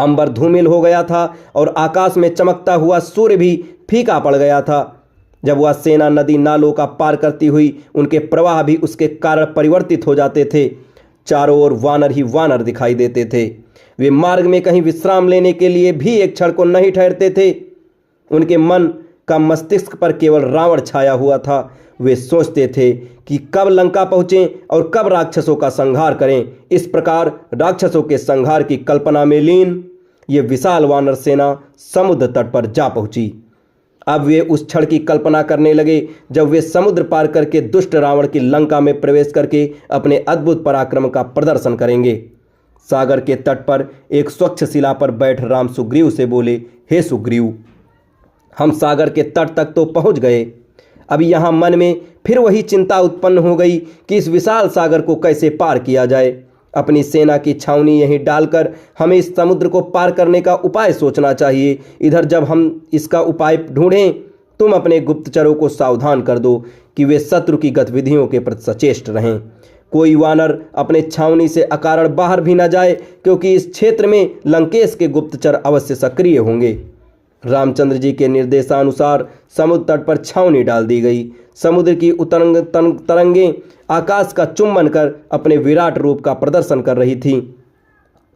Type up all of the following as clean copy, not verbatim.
अंबर धूमिल हो गया था और आकाश में चमकता हुआ सूर्य भी फीका पड़ गया था। जब वह सेना नदी नालों का पार करती हुई, उनके प्रवाह भी उसके कारण परिवर्तित हो जाते थे। चारों ओर वानर ही वानर दिखाई देते थे। वे मार्ग में कहीं विश्राम लेने के लिए भी एक क्षण को नहीं ठहरते थे। उनके मन का मस्तिष्क पर केवल रावण छाया हुआ था। वे सोचते थे कि कब लंका पहुंचें और कब राक्षसों का संहार करें। इस प्रकार राक्षसों के संहार की कल्पना में लीन ये विशाल वानर सेना समुद्र तट पर जा पहुंची। अब वे उस क्षण की कल्पना करने लगे जब वे समुद्र पार करके दुष्ट रावण की लंका में प्रवेश करके अपने अद्भुत पराक्रम का प्रदर्शन करेंगे। सागर के तट पर एक स्वच्छ शिला पर बैठ राम सुग्रीव से बोले, हे सुग्रीव, हम सागर के तट तक तो पहुंच गए। अब यहाँ मन में फिर वही चिंता उत्पन्न हो गई कि इस विशाल सागर को कैसे पार किया जाए। अपनी सेना की छावनी यहीं डालकर हमें इस समुद्र को पार करने का उपाय सोचना चाहिए। इधर जब हम इसका उपाय ढूंढें, तुम अपने गुप्तचरों को सावधान कर दो कि वे शत्रु की गतिविधियों के प्रति सचेष्ट रहें। कोई वानर अपने छावनी से अकारण बाहर भी न जाए, क्योंकि इस क्षेत्र में लंकेश के गुप्तचर अवश्य सक्रिय होंगे। रामचंद्र जी के निर्देशानुसार समुद्र तट पर छावनी डाल दी गई। समुद्र की तरंगें आकाश का चुंबन कर अपने विराट रूप का प्रदर्शन कर रही थीं।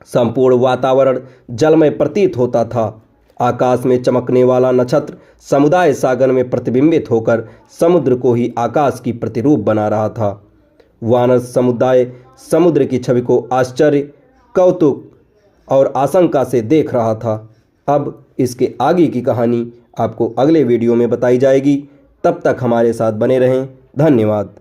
संपूर्ण वातावरण जलमय प्रतीत होता था। आकाश में चमकने वाला नक्षत्र समुदाय सागर में प्रतिबिंबित होकर समुद्र को ही आकाश की प्रतिरूप बना रहा था। वानर समुदाय समुद्र की छवि को आश्चर्य, कौतुक और आशंका से देख रहा था। अब इसके आगे की कहानी आपको अगले वीडियो में बताई जाएगी। तब तक हमारे साथ बने रहें। धन्यवाद।